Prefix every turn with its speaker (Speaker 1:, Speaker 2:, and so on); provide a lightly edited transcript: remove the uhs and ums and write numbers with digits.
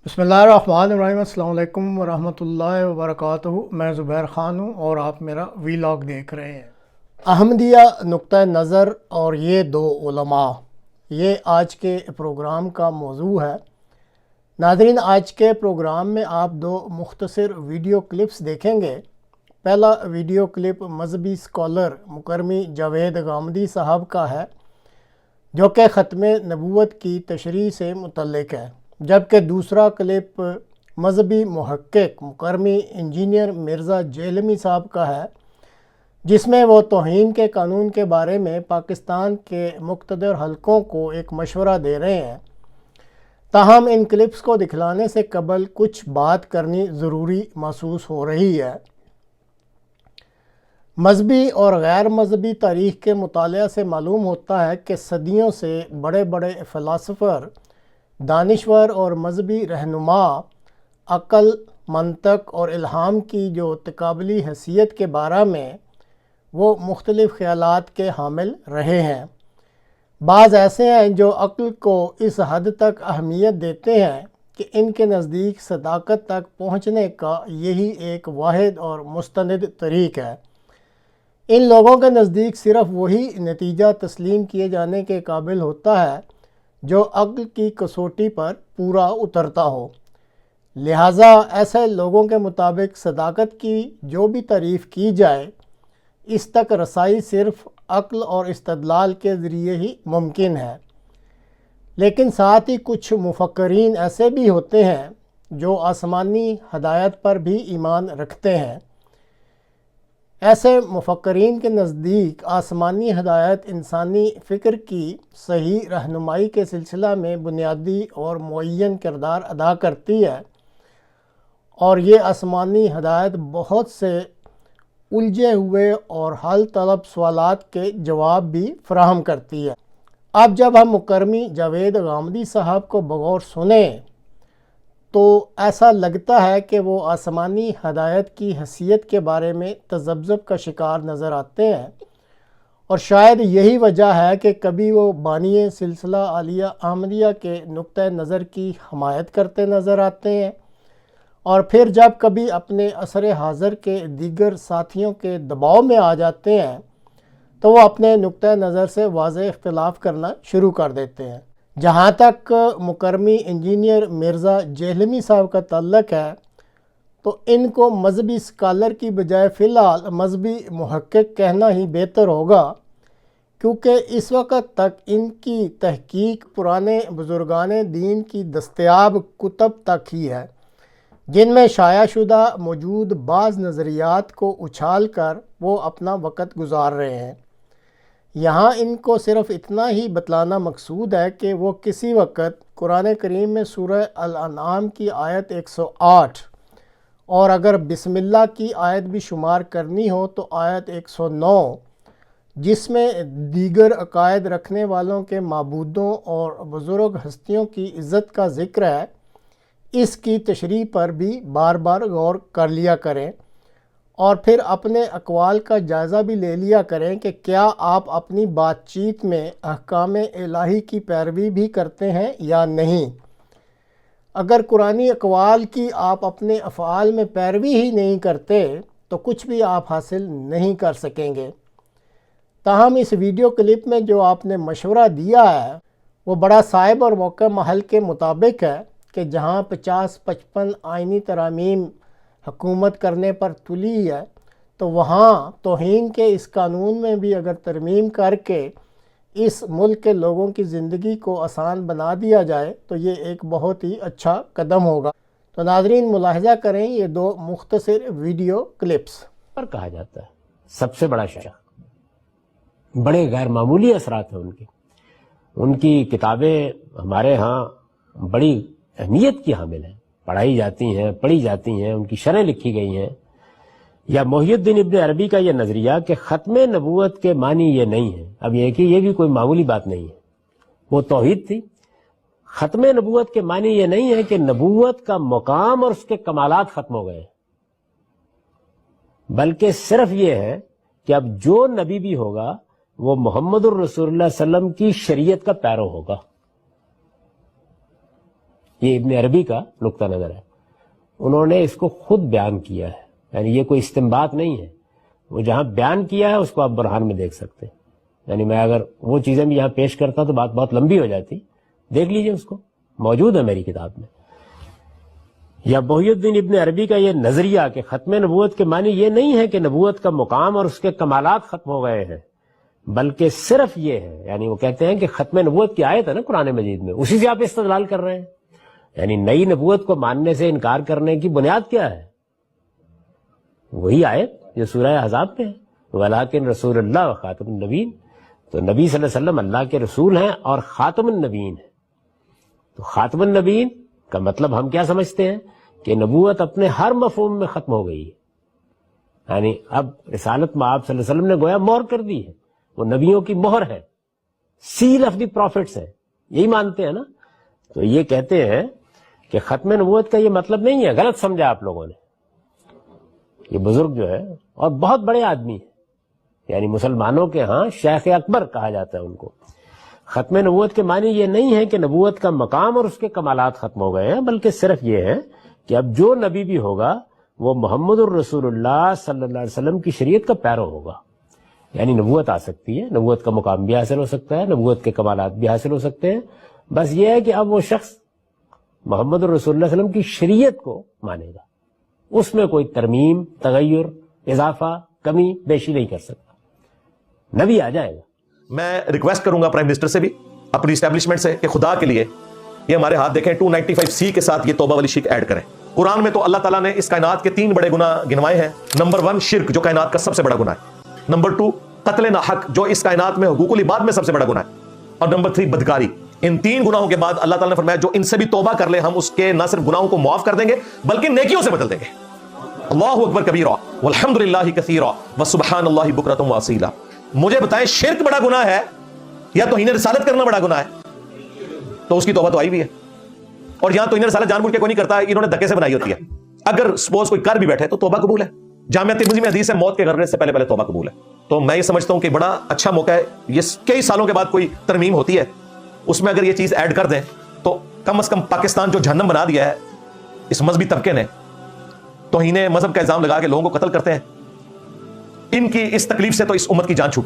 Speaker 1: बिस्मिल्लाहिर्रहमानिर्रहीम। अस्सलाम वालेकुम वरहमतुल्लाहि वबरकातुहू। मैं ज़ुबैर ख़ान हूँ और आप मेरा वीलॉग देख रहे हैं। अहमदिया नुक्ता नज़र और ये दो उलमा, ये आज के प्रोग्राम का मौजू है। नाज़रीन, आज के प्रोग्राम में आप दो मुख्तसर वीडियो क्लिप्स देखेंगे। पहला वीडियो क्लिप मजहबी स्कॉलर मुकरमी जावेद गामदी साहब का है, जो कि ख़त्म नबूवत की तशरीह से मुतल्लिक़ है, जबकि दूसरा क्लिप मजहबी मुहक्किक मुकरमी इंजीनियर मिर्ज़ा जेहलमी साहब का है, जिसमें वो तौहीन के कानून के बारे में पाकिस्तान के मुक़्तदर हलकों को एक मशवरा दे रहे हैं। ताहम इन क्लिप्स को दिखलाने से कबल कुछ बात करनी ज़रूरी महसूस हो रही है। मजहबी और गैर मजहबी तारीख़ के मुतालिया से मालूम होता है कि सदियों से बड़े बड़े फ़िलासफ़र, दानिश्वर और मजहबी रहनुमा अक़ल, मंतक और इल्हाम की जो तकाबली हैसियत के बारे में वो मुख्तलिफ़ ख़यालात के हामिल रहे हैं। बाज़ ऐसे हैं जो अक़ल को इस हद तक अहमियत देते हैं कि इनके नज़दीक सदाकत तक पहुँचने का यही एक वाहिद और मुस्तनिद तरीक़ है। इन लोगों के नज़दीक सिर्फ़ वही नतीजा तस्लीम किए जाने के काबिल होता है जो अक़ल की कसौटी पर पूरा उतरता हो। लिहाजा ऐसे लोगों के मुताबिक सदाकत की जो भी तारीफ़ की जाए, इस तक रसाई सिर्फ़ अक़ल और इस्तदलाल के ज़रिए ही मुमकिन है। लेकिन साथ ही कुछ मुफक्किरीन ऐसे भी होते हैं जो आसमानी हदायत पर भी ईमान रखते हैं। ऐसे मुफक्किरीन के नज़दीक आसमानी हदायत इंसानी फ़िक्र की सही रहनुमाई के सिलसिला में बुनियादी और मुअय्यन किरदार अदा करती है, और ये आसमानी हदायत बहुत से उलझे हुए और हल तलब सवालात के जवाब भी फराहम करती है। अब जब हम मुकरमी जावेद गामदी साहब को बगौर सुने तो ऐसा लगता है कि वो आसमानी हदायत की हैसियत के बारे में तज़ब्ज़ुब का शिकार नज़र आते हैं, और शायद यही वजह है कि कभी वो बानिए सिलसिला आलिया अहमदिया के नुक्ता नज़र की हमायत करते नज़र आते हैं, और फिर जब कभी अपने असर हाज़र के दीगर साथियों के दबाव में आ जाते हैं तो वो अपने नुक्ता नज़र से वाज़ेह इख्तिलाफ़ करना शुरू कर देते हैं। जहाँ तक मुकरमी इंजीनियर मिर्ज़ा जेहलमी साहब का तल्लक है, तो इनको मजहबी स्कॉलर की बजाय फ़िलहाल मजहबी मुहक्किक कहना ही बेहतर होगा, क्योंकि इस वक्त तक इनकी तहकीक पुराने बुज़ुर्गान दीन की दस्तयाब कुतब तक ही है, जिनमें शायाशुदा मौजूद बाज़ नज़रियात को उछाल कर वो अपना वक़्त गुजार रहे हैं। यहाँ इनको सिर्फ़ इतना ही बतलाना मकसूद है कि वो किसी वक़्त कुरान करीम में सूरह अल-अनआम की आयत 108 और अगर बिस्मिल्लाह की आयत भी शुमार करनी हो तो आयत 109, जिसमें दीगर अकायद रखने वालों के माबूदों और बुज़ुर्ग हस्तियों की इज़्ज़त का ज़िक्र है, इसकी तशरीह पर भी बार बार गौर कर लिया करें, और फिर अपने अक़वाल का जायज़ा भी ले लिया करें कि क्या आप अपनी बातचीत में अहकाम इलाही की पैरवी भी करते हैं या नहीं। अगर कुरानी अक़वाल की आप अपने अफ़आल में पैरवी ही नहीं करते तो कुछ भी आप हासिल नहीं कर सकेंगे। ताहम इस वीडियो क्लिप में जो आपने मशवरा दिया है वो बड़ा साहिब और मौका महल के मुताबिक है कि जहाँ 50-55 आइनी तरामीम हुकूमत करने पर तुली है, तो वहाँ तौहीन के इस कानून में भी अगर तरमीम करके इस मुल्क के लोगों की ज़िंदगी को आसान बना दिया जाए तो ये एक बहुत ही अच्छा कदम होगा। तो नाज़रीन, मुलाहिज़ा करें ये दो मुख्तसर वीडियो क्लिप्स।
Speaker 2: पर कहा जाता है सबसे बड़ा शायर, बड़े गैर मामूली असरात हैं उनकी किताबें हमारे यहाँ बड़ी अहमियत की हामिल हैं, पढ़ाई जाती हैं, पढ़ी जाती हैं, उनकी शरह लिखी गई हैं। या मुहियुद्दीन इब्न अरबी का यह नजरिया कि खत्म नबूवत के मानी ये नहीं है। अब ये भी कोई मामूली बात नहीं है, वो तौहीद थी। खत्म नबूवत के मानी ये नहीं है कि नबूवत का मुकाम और उसके कमालात खत्म हो गए, बल्कि सिर्फ ये है कि अब जो नबी भी होगा वो मोहम्मदुर रसूलुल्लाह सल्लल्लाहु अलैहि वसल्लम की शरीयत का पैरो होगा। یہ ابن عربی کا نقطہ نظر ہے. انہوں نے اس کو خود بیان کیا ہے, یعنی یہ کوئی استنباط نہیں ہے. وہ جہاں بیان کیا ہے اس کو آپ برہان میں دیکھ سکتے ہیں. یعنی میں اگر وہ چیزیں بھی یہاں پیش کرتا تو بات بہت لمبی ہو جاتی. دیکھ لیجئے, اس کو موجود ہے میری کتاب میں. یا محی الدین ابن عربی کا یہ نظریہ کہ ختم نبوت کے معنی یہ نہیں ہے کہ نبوت کا مقام اور اس کے کمالات ختم ہو گئے ہیں, بلکہ صرف یہ ہے, یعنی وہ کہتے ہیں کہ ختم نبوت کی آیت ہے نا قرآن مجید میں, اسی سے آپ استدلال کر رہے ہیں. یعنی نئی نبوت کو ماننے سے انکار کرنے کی بنیاد کیا ہے؟ وہی آیت جو سورہ احزاب میں ہے, وَلَٰكِن رسول اللہ و خاتم النبیین. تو نبی صلی اللہ علیہ وسلم اللہ کے رسول ہیں اور خاتم النبیین ہیں. تو خاتم النبیین کا مطلب ہم کیا سمجھتے ہیں کہ نبوت اپنے ہر مفہوم میں ختم ہو گئی ہے. یعنی اب رسالت میں آپ صلی اللہ علیہ وسلم نے گویا مہر کر دی ہے, وہ نبیوں کی مہر ہے, سیل آف دی پروفٹس ہے, یہی مانتے ہیں نا. تو یہ کہتے ہیں کہ ختم نبوت کا یہ مطلب نہیں ہے, غلط سمجھا آپ لوگوں نے. یہ بزرگ جو ہے اور بہت بڑے آدمی ہیں, یعنی مسلمانوں کے ہاں شیخ اکبر کہا جاتا ہے ان کو. ختم نبوت کے معنی یہ نہیں ہے کہ نبوت کا مقام اور اس کے کمالات ختم ہو گئے ہیں, بلکہ صرف یہ ہے کہ اب جو نبی بھی ہوگا وہ محمد الرسول اللہ صلی اللہ علیہ وسلم کی شریعت کا پیرو ہوگا. یعنی نبوت آ سکتی ہے, نبوت کا مقام بھی حاصل ہو سکتا ہے, نبوت کے کمالات بھی حاصل ہو سکتے ہیں. بس یہ ہے کہ اب وہ شخص محمد الرسول اللہ علیہ وسلم کی شریعت کو مانے گا, اس میں کوئی ترمیم, تغیر, اضافہ, کمی بیشی نہیں کر سکتا. نبی آ جائے گا.
Speaker 3: میں ریکویسٹ کروں گا پرائم منسٹر سے بھی, اپنی اسٹیبلشمنٹ سے, کہ خدا کے لیے یہ ہمارے ہاتھ دیکھیں 295C کے ساتھ یہ توبہ والی شرک ایڈ کریں. قرآن میں تو اللہ تعالیٰ نے اس کائنات کے 3 بڑے گناہ گنوائے ہیں. نمبر 1 شرک, جو کائنات کا سب سے بڑا گناہ ہے. نمبر 2 قتل ناحق, جو اس کائنات میں حقوق العباد میں سب سے بڑا گناہ ہے. اور نمبر 3 بدکاری. ان 3 گناہوں کے بعد اللہ تعالیٰ نے فرمایا جو ان سے بھی توبہ کر لے ہم اس کے نہ صرف گناہوں کو معاف کر دیں گے بلکہ نیکیوں سے بدل دیں گے. اللہ اکبر کبیرا والحمد للہ کثیرا وسبحان اللہ بکرۃ واصیلا. مجھے بتائیں شرک بڑا گناہ ہے یا توہین رسالت کرنا بڑا گناہ ہے؟ تو اس کی توبہ تو آئی بھی ہے. اور یہاں توہین رسالت جان بوجھ کے کوئی نہیں کرتا, انہوں نے دھکے سے بنائی ہوتی ہے. اگر سپوز کوئی کر بھی بیٹھے تو توبہ قبول ہے. جامعہ ترمذی میں حدیث ہے موت کے غرغرے سے پہلے توبہ قبول ہے. تو میں یہ سمجھتا ہوں کہ بڑا اچھا موقع ہے, یہ کئی سالوں کے بعد کوئی ترمیم ہوتی ہے, اس میں اگر یہ چیز ایڈ کر دیں تو کم از کم پاکستان جو جہنم بنا دیا ہے اس مذہبی طبقے نے, توہین مذہب کا الزام لگا کے لوگوں کو قتل کرتے ہیں, ان کی اس تکلیف سے تو اس امت کی جان چھوٹے.